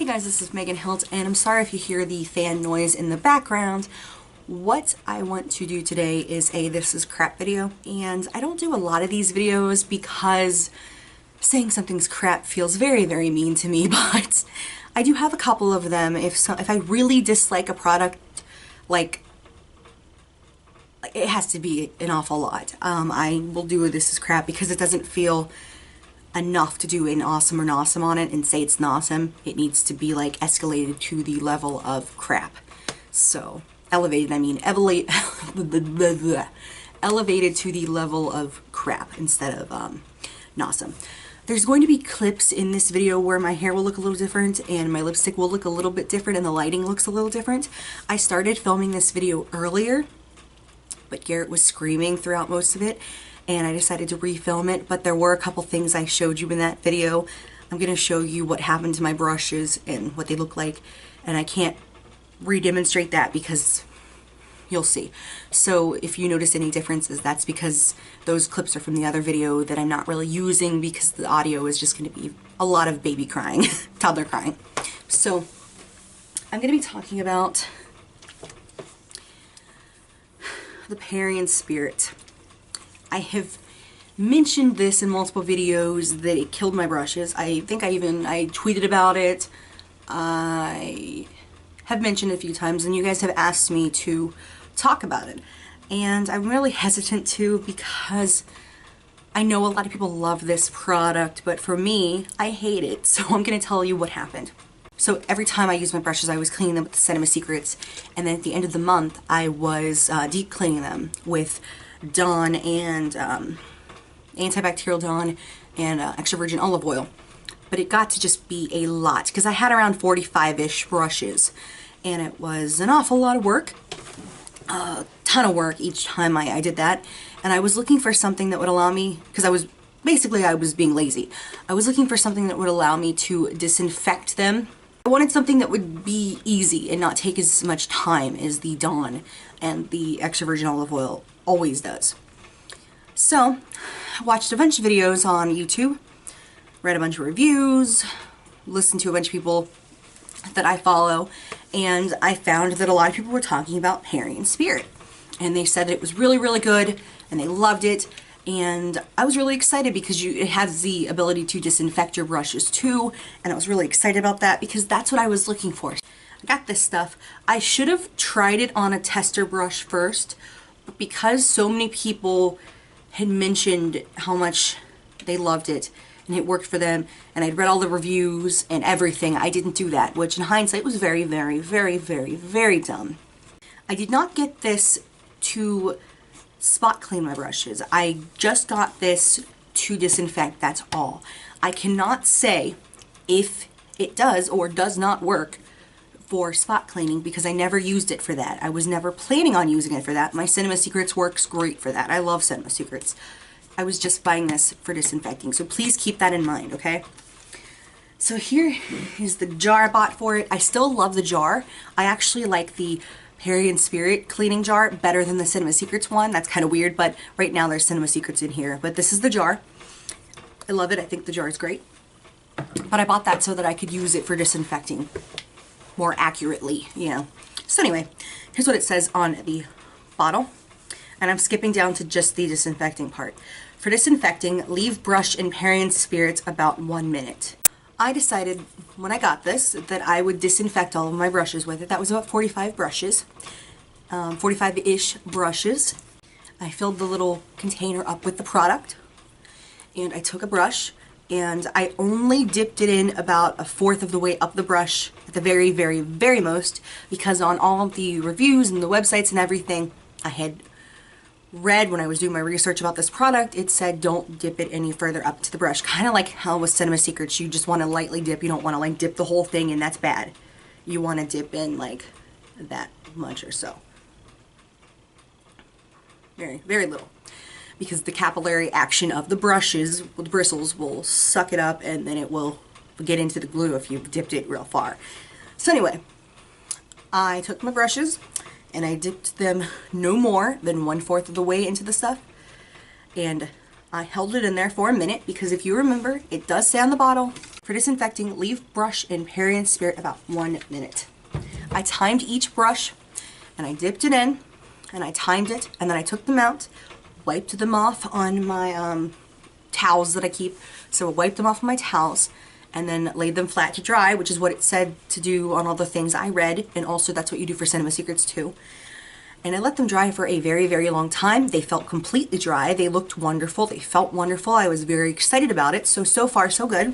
Hey guys, this is Megan Hilt, and I'm sorry if you hear the fan noise in the background. What I want to do today is a This Is Crap video, and I don't do a lot of these videos because saying something's crap feels very, very mean to me, but I do have a couple of them. If I really dislike a product, like, it has to be an awful lot. I will do a This Is Crap because it doesn't feel enough to do an awesome or nawesome on it and say it's nawesome. It needs to be like escalated to the level of crap. So elevated, I mean elevated to the level of crap instead of nawesome. There's going to be clips in this video where my hair will look a little different and my lipstick will look a little bit different and the lighting looks a little different. I started filming this video earlier, but Garrett was screaming throughout most of it, and I decided to refilm it, but there were a couple things I showed you in that video. I'm going to show you what happened to my brushes and what they look like, and I can't re-demonstrate that because you'll see. So if you notice any differences, that's because those clips are from the other video that I'm not really using because the audio is just going to be a lot of baby crying, toddler crying. So I'm going to be talking about the Parian Spirit. I have mentioned this in multiple videos that it killed my brushes. I think I tweeted about it. I have mentioned it a few times and you guys have asked me to talk about it. And I'm really hesitant to because I know a lot of people love this product, but for me, I hate it. So I'm going to tell you what happened. So every time I use my brushes, I was cleaning them with the Cinema Secrets, and then at the end of the month, I was deep cleaning them with Dawn and antibacterial Dawn and extra virgin olive oil. But it got to just be a lot because I had around 45-ish brushes, and it was an awful lot of work, a ton of work each time I did that. And I was looking for something that would allow me, because I was being lazy. I was looking for something that would allow me to disinfect them. I wanted something that would be easy and not take as much time as the Dawn and the extra virgin olive oil always does. So I watched a bunch of videos on YouTube, read a bunch of reviews, listened to a bunch of people that I follow, and I found that a lot of people were talking about Parian Spirit. And they said that it was really, really good and they loved it. And I was really excited because it has the ability to disinfect your brushes too, and I was really excited about that because that's what I was looking for. I got this stuff. I should have tried it on a tester brush first, but because so many people had mentioned how much they loved it and it worked for them, and I'd read all the reviews and everything, I didn't do that, which in hindsight was very, very, very, very, very dumb. I did not get this to spot clean my brushes. I just got this to disinfect, that's all. I cannot say if it does or does not work for spot cleaning because I never used it for that. I was never planning on using it for that. My Cinema Secrets works great for that. I love Cinema Secrets. I was just buying this for disinfecting, so please keep that in mind, okay? So here is the jar I bought for it. I still love the jar. I actually like the Parian Spirit cleaning jar better than the Cinema Secrets one. That's kind of weird, but right now there's Cinema Secrets in here. But this is the jar. I love it. I think the jar is great. But I bought that so that I could use it for disinfecting more accurately, you know. So anyway, here's what it says on the bottle. And I'm skipping down to just the disinfecting part. For disinfecting, leave brush in Parian Spirits about 1 minute. I decided when I got this that I would disinfect all of my brushes with it. That was about 45 brushes, 45-ish brushes. I filled the little container up with the product, and I took a brush and I only dipped it in about 1/4 of the way up the brush at the very, very, very most, because on all of the reviews and the websites and everything I had read when I was doing my research about this product, it said don't dip it any further up to the brush. Kind of like how with Cinema Secrets, you just want to lightly dip. You don't want to like dip the whole thing, and that's bad. You want to dip in like that much or so. Very, very little. Because the capillary action of the brushes, the bristles, will suck it up and then it will get into the glue if you've dipped it real far. So anyway, I took my brushes and I dipped them no more than 1/4 of the way into the stuff, and I held it in there for a minute because if you remember, it does say on the bottle For disinfecting, leave brush in Parian Spirit about 1 minute. I timed each brush, and I dipped it in, and I timed it, and then I took them out, wiped them off on my towels that I keep. So I wiped them off on my towels, and then laid them flat to dry, which is what it said to do on all the things I read, and also that's what you do for Cinema Secrets too. And I let them dry for a very, very long time. They felt completely dry. They looked wonderful. They felt wonderful. I was very excited about it. So far, so good.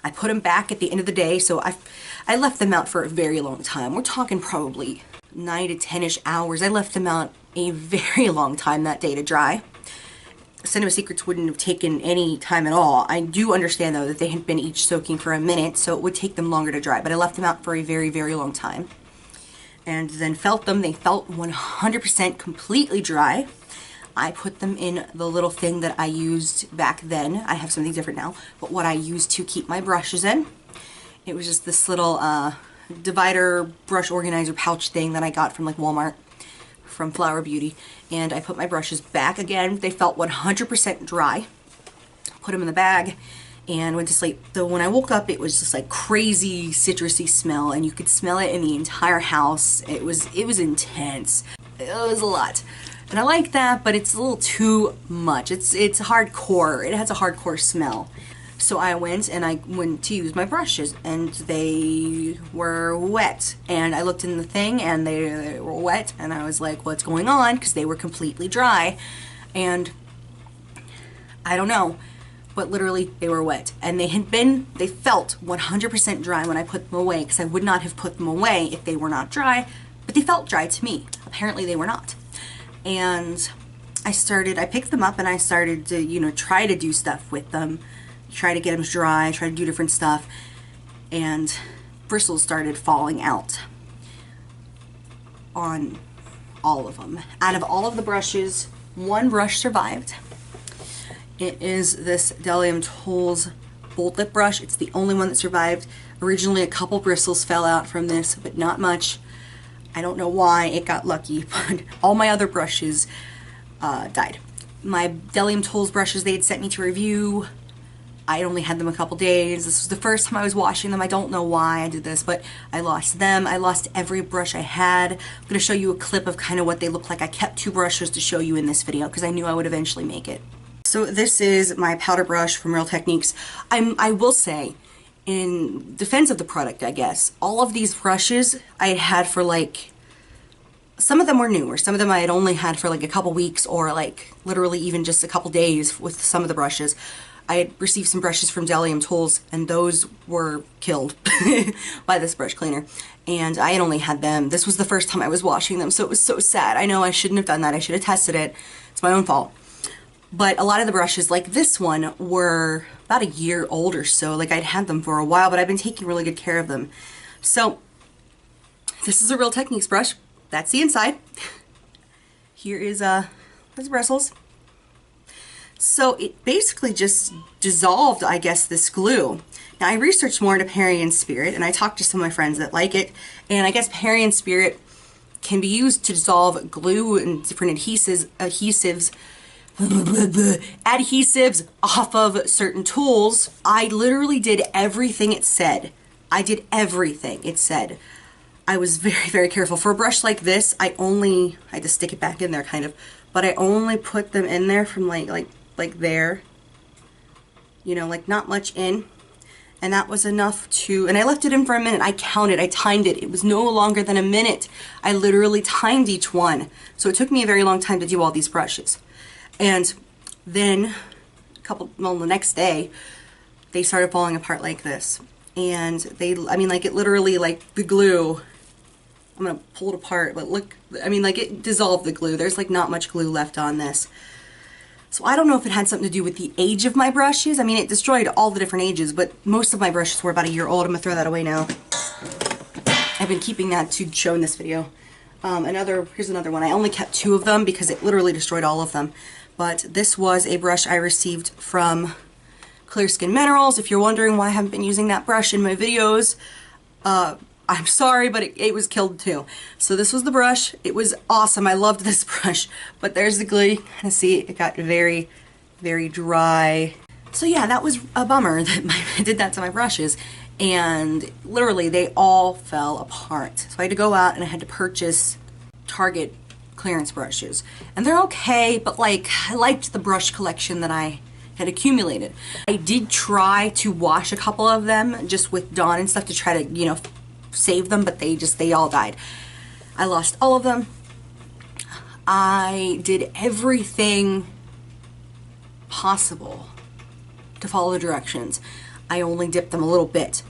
I put them back at the end of the day, so I left them out for a very long time. We're talking probably 9 to 10-ish hours. I left them out a very long time that day to dry. Cinema Secrets wouldn't have taken any time at all. I do understand though that they had been each soaking for a minute, so it would take them longer to dry, but I left them out for a very, very long time. And then felt them. They felt 100% completely dry. I put them in the little thing that I used back then. I have something different now, but what I used to keep my brushes in. It was just this little divider brush organizer pouch thing that I got from like Walmart, from Flower Beauty. And I put my brushes back again. They felt 100% dry. Put them in the bag and went to sleep. So when I woke up, it was just like crazy citrusy smell, and you could smell it in the entire house. It was intense. It was a lot. And I like that, but it's a little too much. It's hardcore. It has a hardcore smell. So I went to use my brushes, and they were wet. And I looked in the thing, and they were wet, and I was like, what's going on? Because they were completely dry. And I don't know, but literally they were wet. And they felt 100% dry when I put them away, because I would not have put them away if they were not dry, but they felt dry to me. Apparently they were not. And I picked them up and I started to, try to do stuff with them, try to get them dry, try to do different stuff, and bristles started falling out on all of them. Out of all of the brushes, one brush survived. It is this Delium Tools Bold Lip brush. It's the only one that survived. Originally a couple bristles fell out from this, but not much. I don't know why, it got lucky, but all my other brushes died. My Delium Tools brushes they had sent me to review, I only had them a couple days. This was the first time I was washing them. I don't know why I did this, but I lost them. I lost every brush I had. I'm going to show you a clip of kind of what they look like. I kept 2 brushes to show you in this video because I knew I would eventually make it. So this is my powder brush from Real Techniques. I will say, in defense of the product, I guess, all of these brushes I had for like, some of them were newer, some of them I had only had for like a couple weeks or like literally even just a couple days with some of the brushes. I had received some brushes from Delium Tools and those were killed by this brush cleaner. And I had only had them. This was the first time I was washing them, so it was so sad. I know I shouldn't have done that. I should have tested it. It's my own fault. But a lot of the brushes, like this one, were about a year old or so. Like I'd had them for a while, but I've been taking really good care of them. So this is a Real Techniques brush. That's the inside. Here is the bristles. So it basically just dissolved, I guess, this glue. Now I researched more into Parian Spirit, and I talked to some of my friends that like it, and I guess Parian Spirit can be used to dissolve glue and different adhesives off of certain tools. I literally did everything it said. I did everything it said. I was very, very careful. For a brush like this, I had to stick it back in there kind of, but I only put them in there from like there, you know, like not much in, and that was enough to, and I left it in for a minute. I counted, I timed it. It was no longer than a minute. I literally timed each one. So it took me a very long time to do all these brushes. And then the next day, they started falling apart like this. And I mean, like it literally, like the glue, I'm gonna pull it apart, but look, I mean, like it dissolved the glue. There's like not much glue left on this. So I don't know if it had something to do with the age of my brushes. I mean, it destroyed all the different ages, but most of my brushes were about a year old. I'm gonna throw that away now. I've been keeping that to show in this video. Here's another one. I only kept 2 of them because it literally destroyed all of them. But this was a brush I received from Clear Skin Minerals. If you're wondering why I haven't been using that brush in my videos, I'm sorry, but it was killed too. So this was the brush. It was awesome. I loved this brush. But there's the glue. You kind of see it got very, very dry. So yeah, that was a bummer that I did that to my brushes, and literally they all fell apart. So I had to go out and I had to purchase Target clearance brushes, and they're okay, but like, I liked the brush collection that I had accumulated. I did try to wash a couple of them just with Dawn and stuff to try to, you know, save them, but they all died. I lost all of them. I did everything possible to follow the directions. I only dipped them a little bit.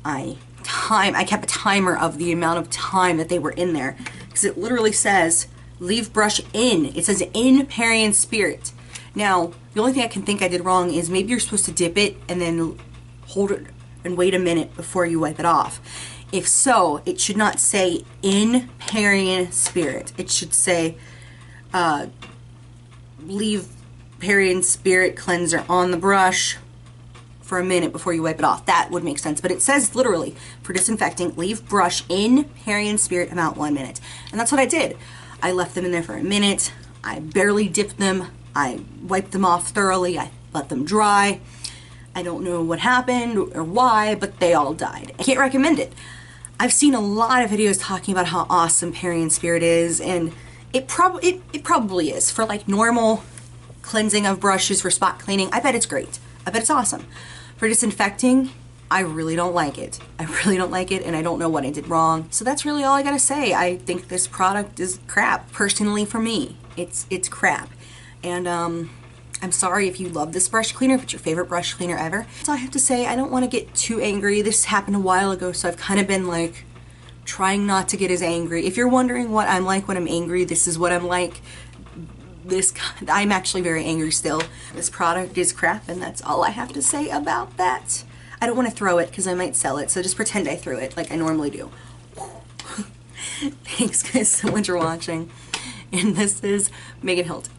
I kept a timer of the amount of time that they were in there, because it literally says leave brush in. It says in Parian Spirit. Now, the only thing I can think I did wrong is maybe you're supposed to dip it and then hold it and wait a minute before you wipe it off. If so, it should not say in Parian Spirit. It should say leave Parian Spirit cleanser on the brush for a minute before you wipe it off. That would make sense. But it says literally, for disinfecting, leave brush in Parian Spirit about 1 minute. And that's what I did. I left them in there for a minute. I barely dipped them. I wiped them off thoroughly. I let them dry. I don't know what happened or why, but they all died. I can't recommend it. I've seen a lot of videos talking about how awesome Parian Spirit is, and it probably is. For like normal cleansing of brushes, for spot cleaning, I bet it's great. I bet it's awesome. For disinfecting, I really don't like it. I really don't like it, and I don't know what I did wrong. So that's really all I gotta say. I think this product is crap. Personally, for me, it's crap. And I'm sorry if you love this brush cleaner, if it's your favorite brush cleaner ever. That's all I have to say. I don't want to get too angry. This happened a while ago, so I've kind of been like trying not to get as angry. If you're wondering what I'm like when I'm angry, this is what I'm like. I'm actually very angry still. This product is crap, and that's all I have to say about that. I don't want to throw it because I might sell it, so just pretend I threw it like I normally do. Thanks guys so much for watching, and this is Megan Hilt.